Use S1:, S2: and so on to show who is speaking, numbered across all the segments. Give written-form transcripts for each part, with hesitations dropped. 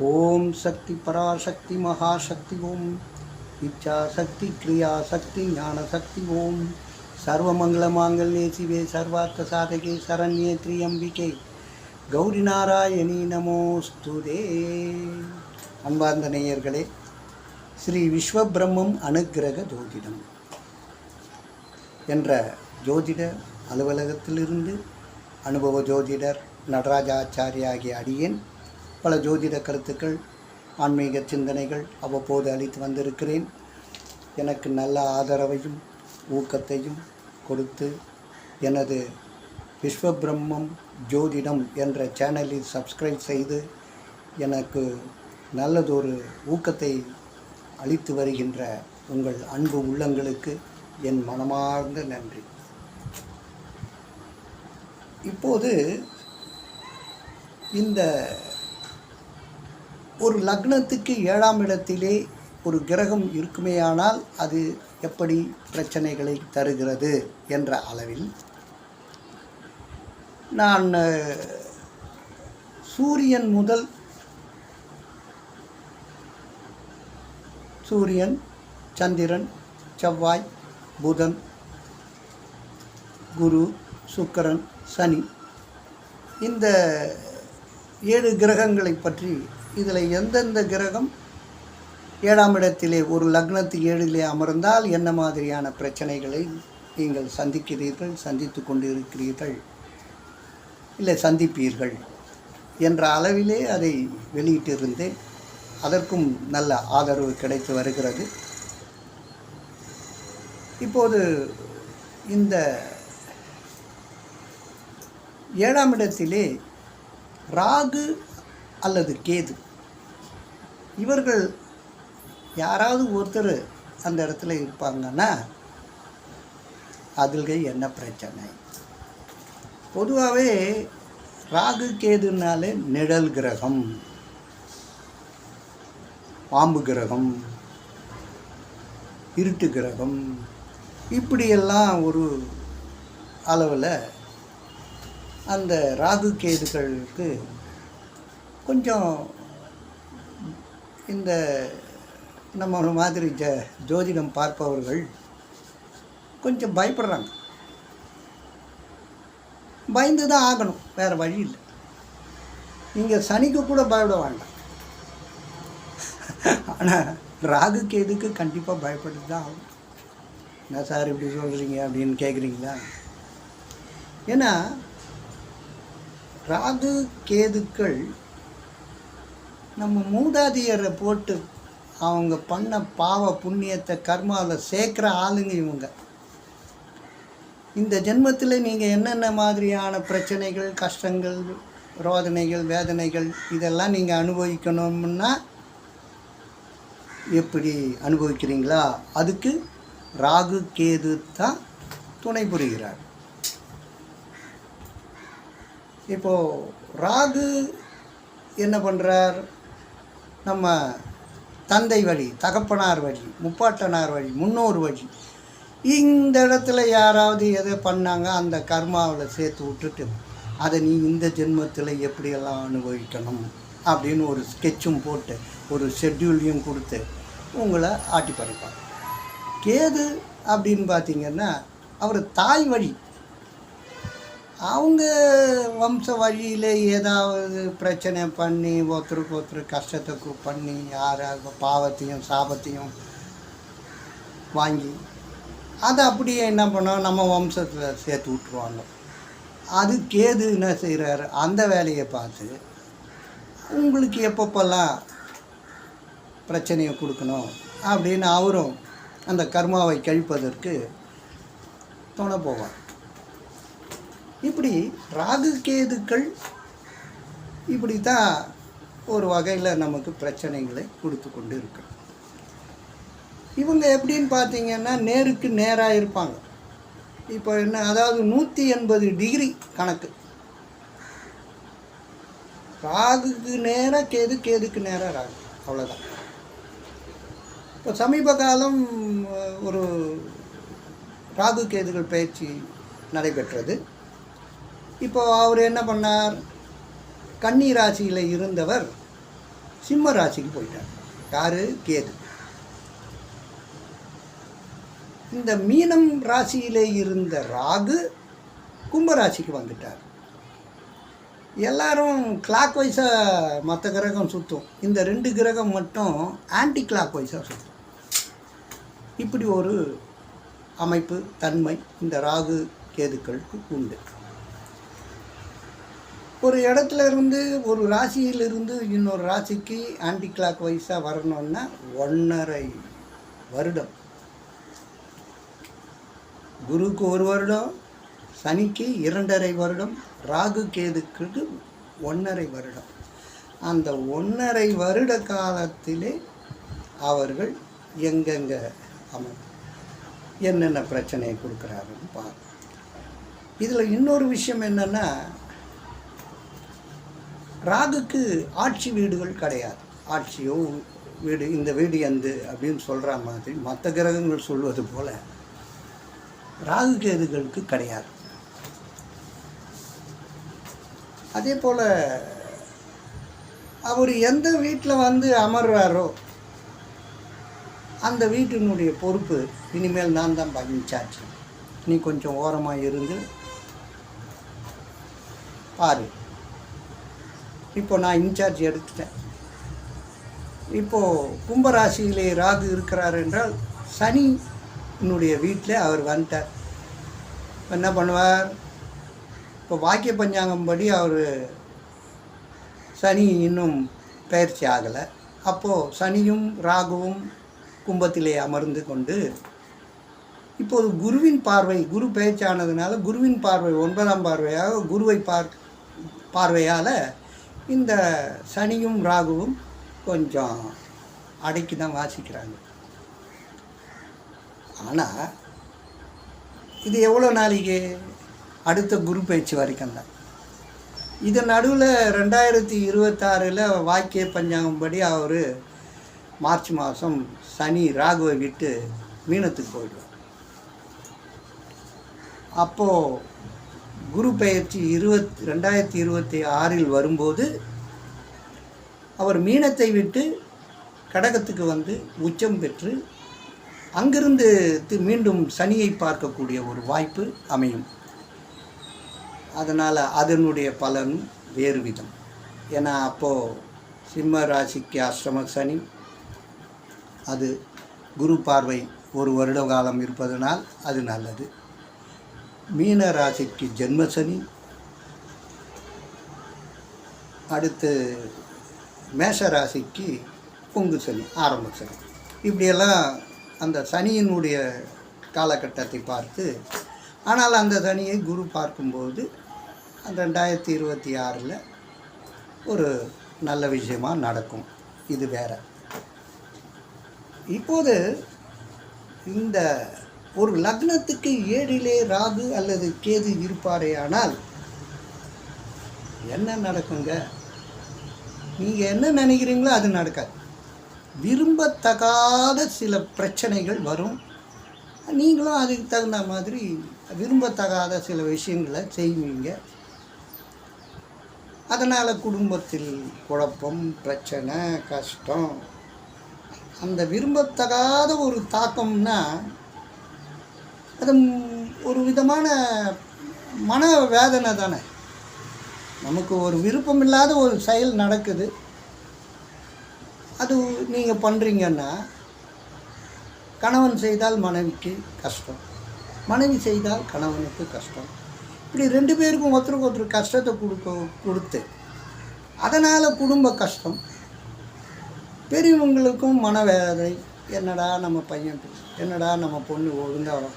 S1: ஓம் சக்தி பராசக்தி மகாசக்தி ஓம் இச்சா சக்தி கிரியா சக்தி ஞான சக்தி ஓம் சர்வமங்கள மாங்கல்யே சிவே சர்வார்த்த சாதகே சரண்யே திரியம்பிகே கௌரி நாராயணி நமோஸ்துதே. அன்பார்ந்த நேயர்களே, ஸ்ரீ விஸ்வபிரம்மம் அனுக்கிரக ஜோதிடம் என்ற ஜோதிட அலுவலகத்திலிருந்து அனுபவ ஜோதிடர் நடராஜாச்சாரியா ஆகிய அடியேன் பல ஜோதிட கருத்துக்கள், ஆன்மீக சிந்தனைகள் அவ்வப்போது அளித்து வந்திருக்கிறேன். எனக்கு நல்ல ஆதரவையும் ஊக்கத்தையும் கொடுத்து எனது விஸ்வபிரம்மம் ஜோதிடம் என்ற சேனலில் சப்ஸ்கிரைப் செய்து எனக்கு நல்லதொரு ஊக்கத்தை அளித்து வருகின்ற உங்கள் அன்பு உள்ளங்களுக்கு என் மனமார்ந்த நன்றி. இப்போது இந்த ஒரு லக்னத்துக்கு 7ஆம் இடத்திலே ஒரு கிரகம் இருக்குமேயானால் அது எப்படி பிரச்சனைகளை தருகிறது என்ற அளவில் நான் சூரியன் முதல் சூரியன், சந்திரன், செவ்வாய், புதன், குரு, சுக்கிரன், சனி, இந்த 7 கிரகங்களை பற்றி, இதில் எந்தெந்த கிரகம் 7ஆம் இடத்திலே ஒரு லக்னத்துக்கு 7இலே அமர்ந்தால் என்ன மாதிரியான பிரச்சனைகளை நீங்கள் சந்திக்கிறீர்கள், சந்தித்து கொண்டு இருக்கிறீர்கள், இல்லை சந்திப்பீர்கள் என்ற அளவிலே அதை வெளியிட்டிருந்தேன். அதற்கும் நல்ல ஆதரவு கிடைத்து வருகிறது. இப்போது இந்த 7ஆம் இடத்திலே ராகு அல்லது கேது, இவர்கள் யாராவது ஒருத்தர் அந்த இடத்துல இருப்பாங்கன்னா அதில் என்ன பிரச்சனை? பொதுவாகவே ராகு கேதுனாலே நிழல் கிரகம், பாம்பு கிரகம், இருட்டு கிரகம், இப்படியெல்லாம் ஒரு அளவில் அந்த ராகு கேதுகளுக்கு கொஞ்சம் இந்த நம்ம மாதிரி ஜோதிடம் பார்ப்பவர்கள் கொஞ்சம் பயப்படுறாங்க. பயந்து தான் ஆகணும், வேறு வழி இல்லை. நீங்கள் சனிக்கு கூட பயப்பட வேண்டாம், ஆனால் ராகு கேதுக்கு கண்டிப்பாக பயப்பட்டு தான் ஆகும். என்ன சார் இப்படி சொல்கிறீங்க அப்படின்னு கேட்குறீங்களா? ஏன்னா ராகு கேதுக்கள் நம்ம மூதாதையரை போட்டு அவங்க பண்ண பாவ புண்ணியத்தை கர்மாவில் சேர்க்குற ஆளுங்க இவங்க. இந்த ஜென்மத்தில் நீங்கள் என்னென்ன மாதிரியான பிரச்சனைகள், கஷ்டங்கள், ரோதனைகள், வேதனைகள் இதெல்லாம் நீங்கள் அனுபவிக்கணும்னா எப்படி அனுபவிக்கிறீங்களா, அதுக்கு ராகு கேது தான் துணை புரிகிறார். இப்போது ராகு என்ன பண்ணுறார்? நம்ம தந்தை வழி, தகப்பனார் வழி, முப்பாட்டனார் வழி, முன்னோர் வழி, இந்த இடத்துல யாராவது எதை பண்ணாங்க அந்த கர்மாவில் சேர்த்து விட்டுட்டு அதை நீ இந்த ஜென்மத்தில் எப்படியெல்லாம் அனுபவிக்கணும் அப்படின்னு ஒரு ஸ்கெட்சும் போட்டு ஒரு ஷெட்யூலையும் கொடுத்து உங்களை ஆட்டி படைப்பாங்க. கேது அப்படின்னு பார்த்திங்கன்னா அவர் தாய் வழி, அவங்க வம்ச வழியில் ஏதாவது பிரச்சனை பண்ணி ஒருத்தருக்கு ஒருத்தர் கஷ்டத்தை பண்ணி யாராவது பாவத்தையும் சாபத்தையும் வாங்கி அதை அப்படியே என்ன பண்ணோம் நம்ம வம்சத்தில் சேர்த்து விட்ருவாங்க. அது கேது என்ன செய்கிறாரு, அந்த வேலையை பார்த்து உங்களுக்கு எப்பப்பெல்லாம் பிரச்சனையை கொடுக்கணும் அப்படின்னு அவரும் அந்த கர்மாவை கழிப்பதற்கு துணை போவார். இப்படி ராகு கேதுக்கள் இப்படி தான் ஒரு வகையில் நமக்கு பிரச்சனைகளை கொடுத்து கொண்டு இருக்கு. இவங்க எப்படின்னு பார்த்தீங்கன்னா நேருக்கு நேராக இருப்பாங்க. இப்போ என்ன, அதாவது 180 டிகிரி கணக்கு. ராகுக்கு நேராக கேது, கேதுக்கு நேராக ராகு, அவ்வளோதான். இப்போ சமீப காலம் ஒரு ராகு கேதுகள் பயிற்சி நடைபெற்றது. இப்போ அவர் என்ன பண்ணார், கன்னி ராசியில் இருந்தவர் சிம்ம ராசிக்கு போயிட்டார். யார்? கேது. இந்த மீனம் ராசியிலே இருந்த ராகு கும்பராசிக்கு வந்துட்டார். எல்லாரும் கிளாக் வைஸாக மற்ற கிரகம் சுற்றும், இந்த 2 கிரகம் மட்டும் ஆன்டி கிளாக் வைஸாக சுற்றும். இப்படி ஒரு அமைப்பு தன்மை இந்த ராகு கேதுக்களுக்கு உண்டு. ஒரு இடத்துல இருந்து, ஒரு ராசியிலிருந்து இன்னொரு ராசிக்கு ஆன்டி கிளாக் வைஸாக வரணும்னா 1.5 வருடம். குருவுக்கு 1 வருடம், சனிக்கு 2.5 வருடம், ராகு கேதுக்கு 1.5 வருடம். அந்த 1.5 வருட காலத்திலே அவர்கள் எங்கெங்கே என்னென்ன பிரச்சனையை கொடுக்குறாருன்னு பாருங்க. இதில் இன்னொரு விஷயம் என்னென்னா, ராகுக்கு ஆட்சி வீடுகள் கிடையாது. ஆட்சியோ வீடு, இந்த வீடு எந்து அப்படின்னு சொல்கிற மாதிரி மற்ற கிரகங்கள் சொல்வது போல் ராகு கேதுகளுக்கு கிடையாது. அதே போல் அவர் எந்த வீட்டில் வந்து அமர்றாரோ அந்த வீட்டினுடைய பொறுப்பு இனிமேல் நான் தான் இன்சார்ஜ், நீ கொஞ்சம் ஓரமாக இருந்து பாரு. இப்போ நான் இன்சார்ஜ் எடுத்துட்டேன். இப்போது கும்பராசியிலே ராகு இருக்கிறார் என்றால் சனியினுடைய வீட்டில் அவர் வந்துட்டார். என்ன பண்ணுவார்? இப்போ வாக்கிய பஞ்சாங்கம் படி அவர் சனி இன்னும் பயிற்சி ஆகலை. அப்போது சனியும் ராகுவும் கும்பத்திலே அமர்ந்து கொண்டு, இப்போது குருவின் பார்வை, குரு பயிற்சியானதுனால குருவின் பார்வை 9ஆம் பார்வையாக குருவை பார்வையால் இந்த சனியும் ராகுவும் கொஞ்சம் அடக்கி தான் வாசிக்கிறாங்க. ஆனால் இது எவ்வளோ நாளைக்கு? அடுத்த குரு பயிற்சி வரைக்கும் தான். இதன் நடுவில் 2026 வாக்கிய பஞ்சாங்கம் படி அவர் மார்ச் மாதம் சனி ராகுவை விட்டு மீனத்துக்கு போயிடுவார். அப்போது குரு பெயர்ச்சி 2026 வரும்போது அவர் மீனத்தை விட்டு கடகத்துக்கு வந்து உச்சம் பெற்று அங்கிருந்து மீண்டும் சனியை பார்க்கக்கூடிய ஒரு வாய்ப்பு அமையும். அதனால் அதனுடைய பலன் வேறு விதம். ஏன்னா அப்போது சிம்ம ராசிக்கு அஷ்டம சனி, அது குரு பார்வை 1 வருட காலம் இருப்பதனால் அது நல்லது. மீன ராசிக்கு ஜென்மசனி, அடுத்து மேஷ ராசிக்கு பொங்கு சனி, ஆரம்ப சனி. இப்படியெல்லாம் அந்த சனியினுடைய காலகட்டத்தை பார்த்து, ஆனால் அந்த சனியை குரு பார்க்கும்போது அந்த 2026 ஒரு நல்ல விஷயமாக நடக்கும். இது வேற. இப்போது இந்த ஒரு லக்னத்துக்கு 7 ராகு அல்லது கேது இருப்பாரே ஆனால் என்ன நடக்குங்க? நீங்கள் என்ன நினைக்கிறீங்களோ அது நடக்காது. விரும்பத்தகாத சில பிரச்சனைகள் வரும். நீங்களும் அதுக்கு தகுந்த மாதிரி விரும்பத்தகாத சில விஷயங்களை செய்வீங்க. அதனால் குடும்பத்தில் குழப்பம், பிரச்சனை, கஷ்டம். அந்த விரும்பத்தகாத ஒரு தாக்கம்னா அது ஒரு விதமான மன வேதனை தானே. நமக்கு ஒரு விருப்பம் இல்லாத ஒரு செயல் நடக்குது, அது நீங்கள் பண்ணுறீங்கன்னா, கணவன் செய்தால் மனைவிக்கு கஷ்டம், மனைவி செய்தால் கணவனுக்கு கஷ்டம். இப்படி 2 பேருக்கும் ஒருத்தருக்கு ஒருத்தர் கஷ்டத்தை கொடுத்து அதனால் குடும்ப கஷ்டம். பெரியவங்களுக்கும் மனவேதனை. என்னடா நம்ம பையன், என்னடா நம்ம பொண்ணு ஒழுங்காக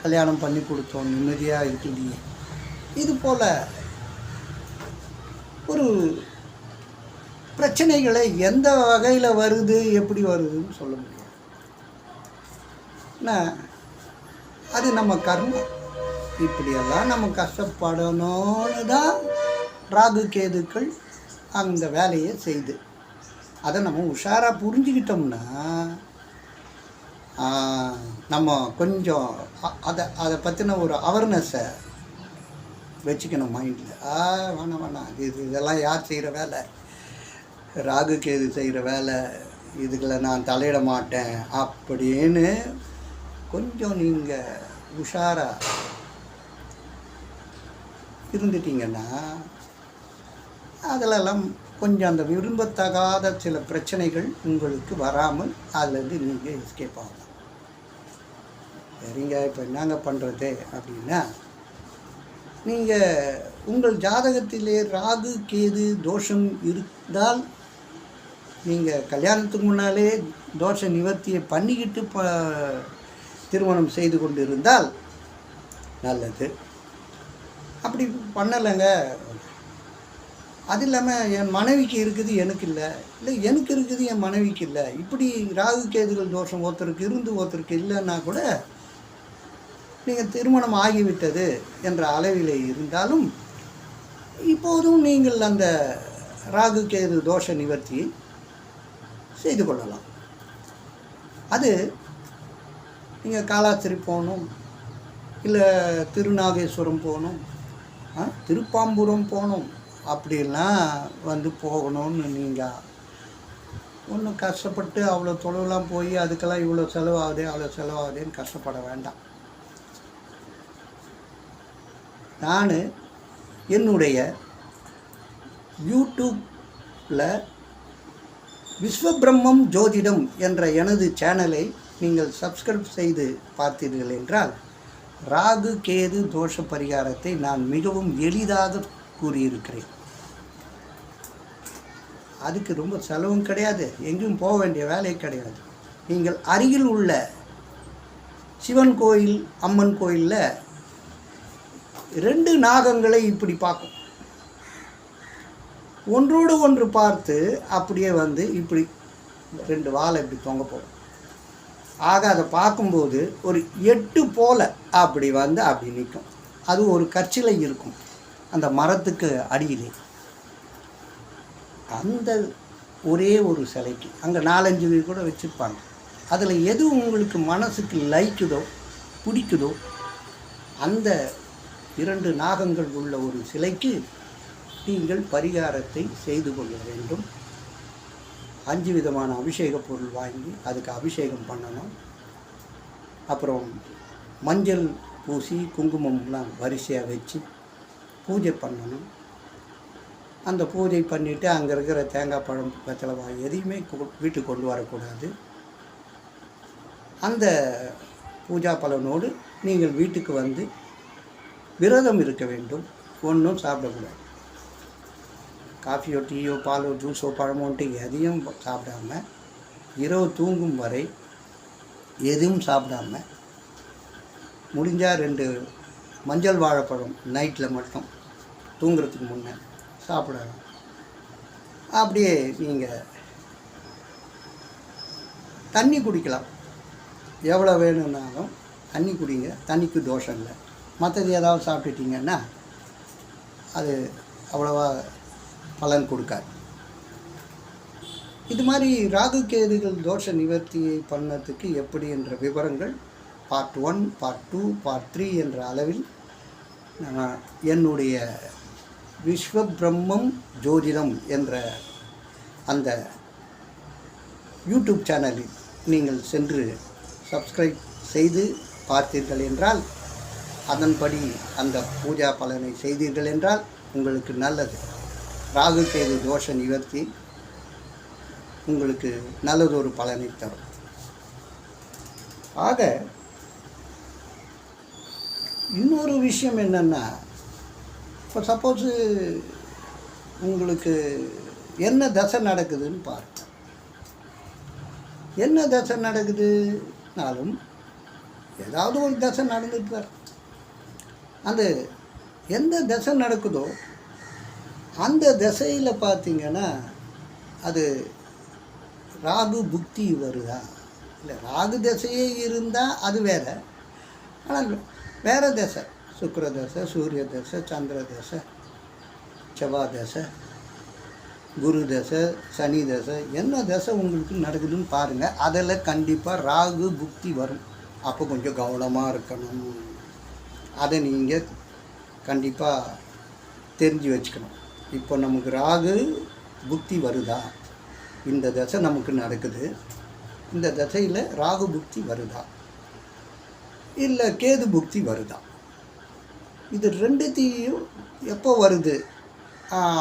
S1: கல்யாணம் பண்ணி கொடுத்தோம், நிம்மதியாக இருக்கலையே. இது போல் ஒரு பிரச்சனைகளை எந்த வகையில் வருது, எப்படி வருதுன்னு சொல்ல முடியாது. ஆனால் அது நம்ம கர்மம். இப்படியெல்லாம் நம்ம கஷ்டப்படணும்னு தான் ராகு கேதுக்கள் அந்த வேலையை செய்து, அதை நம்ம உஷாராக புரிஞ்சுக்கிட்டோம்னா நம்ம கொஞ்சம் அதை பற்றின ஒரு அவேர்னஸை வச்சுக்கணும் மைண்டில். வேணாம் இதெல்லாம் யார் செய்கிற வேலை, ராகு கேது செய்கிற வேலை இதுகளை நான் தலையிட மாட்டேன் அப்படின்னு கொஞ்சம் நீங்கள் உஷாராக இருந்துட்டீங்கன்னா அதிலெல்லாம் கொஞ்சம் அந்த விரும்பத்தகாத சில பிரச்சனைகள் உங்களுக்கு வராமல் அதிலேருந்து நீங்கள் எஸ்கேப் ஆகலாம். சரிங்க, இப்போ என்னங்க பண்ணுறது அப்படின்னா, நீங்கள் உங்கள் ஜாதகத்திலே ராகு கேது தோஷம் இருந்தால் நீங்கள் கல்யாணத்துக்கு முன்னாலே தோஷ நிவர்த்தியை பண்ணிக்கிட்டு திருமணம் செய்து கொண்டு இருந்தால் நல்லது. அப்படி பண்ணலைங்க, அது இல்லாமல் என் மனைவிக்கு இருக்குது எனக்கு இல்லை, இல்லை எனக்கு இருக்குது என் மனைவிக்கு இல்லை, இப்படி ராகு கேதுகள் தோஷம் ஒருத்தருக்கு இருந்து ஒருத்தருக்கு இல்லைன்னா கூட நீங்கள் திருமணம் ஆகிவிட்டது என்ற அளவில் இருந்தாலும் இப்போதும் நீங்கள் அந்த ராகு கேது தோஷ நிவர்த்தியை செய்து கொள்ளலாம். அது நீங்கள் காலாஸ்திரி போகணும், இல்லை திருநாகேஸ்வரம் போகணும், திருப்பாம்புரம் போகணும், அப்படிலாம் போகணும்னு நீங்கள் ஒன்றும் கஷ்டப்பட்டு அவ்வளோ தொலைவெலாம் போய் அதுக்கெல்லாம் இவ்வளோ செலவாகுதே அவ்வளோ செலவாகுதேன்னு கஷ்டப்பட வேண்டாம். நான் என்னுடைய யூடியூப்பில் விஸ்வபிரம்மம் ஜோதிடம் என்ற எனது சேனலை நீங்கள் சப்ஸ்கிரைப் செய்து பார்த்தீர்கள் என்றால் ராகு கேது தோஷ பரிகாரத்தை நான் மிகவும் எளிதாக கூறியிருக்கிறேன். அதுக்கு ரொம்ப செலவும் கிடையாது, எங்கேயும் போக வேண்டிய வேலை கிடையாது. நீங்கள் அருகில் உள்ள சிவன் கோயில் அம்மன் கோயிலில் 2 நாகங்களை இப்படி பார்க்கும், ஒன்றோடு ஒன்று பார்த்து அப்படியே இப்படி 2 வாழை இப்படி தொங்க போடும். ஆக அதை பார்க்கும்போது ஒரு 8 போல அப்படி அப்படி நிற்கும். அது ஒரு கற்சிலை இருக்கும் அந்த மரத்துக்கு அடியிலே. அந்த ஒரே ஒரு சிலைக்கு அங்கே 4-5 பேர் கூட வச்சுருப்பாங்க. அதில் எது உங்களுக்கு மனசுக்கு லைக்குதோ பிடிக்குதோ அந்த 2 நாகங்கள் உள்ள ஒரு சிலைக்கு நீங்கள் பரிகாரத்தை செய்து கொள்ள வேண்டும். 5 விதமான அபிஷேக பொருள் வாங்கி அதுக்கு அபிஷேகம் பண்ணணும். அப்புறம் மஞ்சள் பூசி குங்குமம்லாம் வரிசையாக வச்சு பூஜை பண்ணணும். அந்த பூஜை பண்ணிவிட்டு அங்கே இருக்கிற தேங்காய் பழம் வெத்தலை எதையுமே வீட்டுக்கு கொண்டு வரக்கூடாது. அந்த பூஜா பலனோடு நீங்கள் வீட்டுக்கு விரதம் இருக்க வேண்டும். ஒன்றும் சாப்பிடக்கூடாது. காஃபியோ டீயோ பாலோ ஜூஸோ பழமோன்ட்டு எதையும் சாப்பிடாம இரவு தூங்கும் வரை எதுவும் சாப்பிடாம முடிஞ்சால் 2 மஞ்சள் வாழைப்பழம் நைட்டில் மட்டும் தூங்குறதுக்கு முன்னே சாப்பிடலாம். அப்படியே நீங்கள் தண்ணி குடிக்கலாம், எவ்வளோ வேணும்னாலும் தண்ணி குடிங்க, தண்ணிக்கு தோஷம் இல்லை. மற்றது ஏதாவது சாப்பிட்டுட்டிங்கன்னா அது அவ்வளோவா பலன் கொடுக்காது. இது மாதிரி ராகு கேதுகள் தோஷ நிவர்த்தியை பண்ணதுக்கு எப்படி என்ற விவரங்கள் பார்ட் 1, பார்ட் 2, பார்ட் 3 என்ற அளவில் நான் என்னுடைய விஸ்வபிரம்மம் ஜோதிடம் என்ற அந்த யூடியூப் சேனலில் நீங்கள் சென்று சப்ஸ்கிரைப் செய்து பார்த்தீர்கள் என்றால், அதன்படி அந்த பூஜா பலனை செய்தீர்கள் என்றால் உங்களுக்கு நல்லது. ராகு கேது தோஷ நிவர்த்தி உங்களுக்கு நல்லதொரு பலனை தரும். ஆக இன்னொரு விஷயம் என்னென்னா, இப்போ சப்போஸு உங்களுக்கு என்ன தசை நடக்குதுன்னு பாருங்கள். என்ன தசை நடக்குதுனாலும் ஏதாவது ஒரு தசை நடந்துட்டு தான். அந்த எந்த தசை நடக்குதோ அந்த திசையில் பார்த்திங்கன்னா அது ராகு புக்தி வருதா, இல்லை ராகு திசையே இருந்தால் அது வேறு. ஆனால் வேறு தசை, சுக்கிர தசை, சூரிய தசை, சந்திர தசை, செவ்வாய் தசை, குரு தசை, சனி தசை, என்ன தசை உங்களுக்கு நடக்குதுன்னு பாருங்கள். அதில் கண்டிப்பாக ராகு புக்தி வரும். அப்போ கொஞ்சம் கவனமாக இருக்கணும். அதை நீங்கள் கண்டிப்பாக தெரிஞ்சு வச்சுக்கணும். இப்போ நமக்கு ராகு புக்தி வருதா, இந்த தசை நமக்கு நடக்குது, இந்த தசையில் ராகு புக்தி வருதா இல்லை கேது புக்தி வருதா, இது ரெண்டுத்தையும் எப்போ வருது,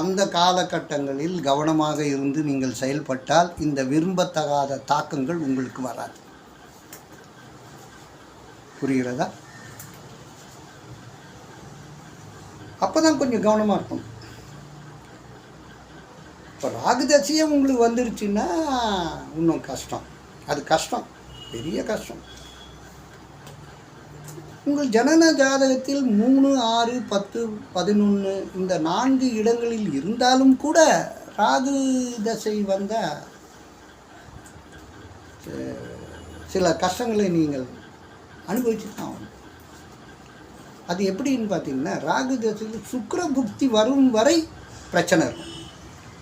S1: அந்த காலகட்டங்களில் கவனமாக இருந்து நீங்கள் செயல்பட்டால் இந்த விரும்பத்தகாத தாக்கங்கள் உங்களுக்கு வராது. புரிகிறதா? அப்போ தான் கொஞ்சம் கவனமாக இருக்கணும். இப்போ ராகுதசையும் உங்களுக்கு வந்துருச்சுன்னா இன்னும் கஷ்டம். அது கஷ்டம், பெரிய கஷ்டம். உங்கள் ஜனன ஜாதகத்தில் 3, 6, 10, 11 இந்த 4 இடங்களில் இருந்தாலும் கூட ராகு தசை வந்தால் சில கஷ்டங்களை நீங்கள் அனுபவிச்சு தான் ஆகணும். அது எப்படின்னு பார்த்தீங்கன்னா, ராகு தசையில் சுக்கிர புக்தி வரும் வரை பிரச்சனை இருக்கும்.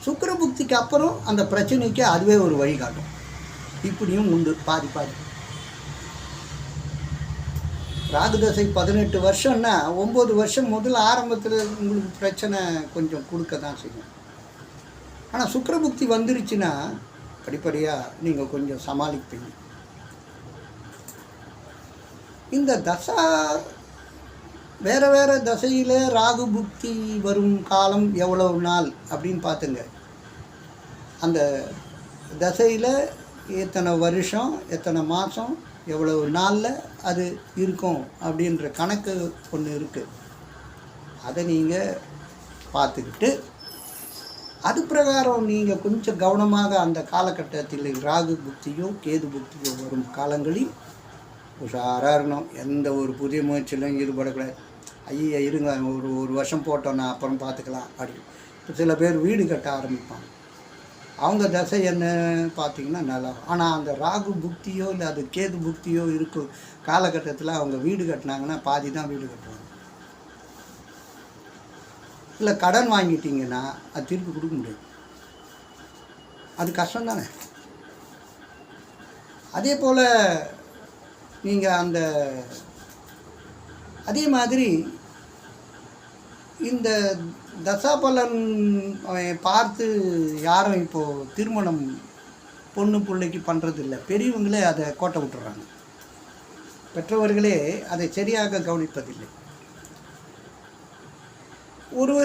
S1: சுக்கிர புக்திக்கு அப்புறம் அந்த பிரச்சனைக்கு அதுவே ஒரு வழிகாட்டும். இப்படியும் உண்டு, பாதி பாதி. ராகுதசை 18 வருஷம்னா 9 வருஷம் முதல்ல ஆரம்பத்தில் உங்களுக்கு பிரச்சனை கொஞ்சம் கொடுக்க தான் செய்யும். ஆனால் சுக்கிரபுக்தி வந்துருச்சுன்னா படிப்படியாக நீங்கள் கொஞ்சம் சமாளிப்பீங்க. இந்த தசா வேறு வேறு தசையில் ராகு புக்தி வரும் காலம் எவ்வளவு நாள் அப்படின்னு பார்த்துங்க. அந்த தசையில் எத்தனை வருஷம், எத்தனை மாதம், எவ்வளவு நாளில் அது இருக்கும் அப்படின்ற கணக்கு ஒன்று இருக்குது. அதை நீங்கள் பார்த்துக்கிட்டு அது பிரகாரம் நீங்கள் கொஞ்சம் கவனமாக அந்த காலகட்டத்தில் ராகு புக்தியோ கேது புக்தியோ வரும் காலங்களில் உஷாராக இருக்கணும். எந்த ஒரு புதிய முயற்சியிலும் ஈடுபடக்கூடாது. ஐயா இருங்க, ஒரு வருஷம் போட்டோன்னா அப்புறம் பார்த்துக்கலாம் அப்படி. இப்போ சில பேர் வீடு கட்ட ஆரம்பிப்பாங்க. அவங்க தசை என்ன பார்த்திங்கன்னா நல்லா. ஆனால் அந்த ராகு புக்தியோ இல்லை அது கேது புக்தியோ இருக்கும் காலகட்டத்தில் அவங்க வீடு கட்டினாங்கன்னா பாதி தான் வீடு கட்டுவாங்க. இல்லை கடன் வாங்கிட்டீங்கன்னா அது திருப்பி கொடுக்க முடியாது. அது கஷ்டம் தானே. அதே போல் நீங்கள் அதே மாதிரி இந்த தசாபலன் பார்த்து யாரும் இப்போது திருமணம் பொண்ணு பிள்ளைக்கு பண்ணுறதில்ல. பெரியவங்களே அதை கோட்டை விட்டுறாங்க. பெற்றவர்களே அதை சரியாக கவனிப்பதில்லை. ஒருவர்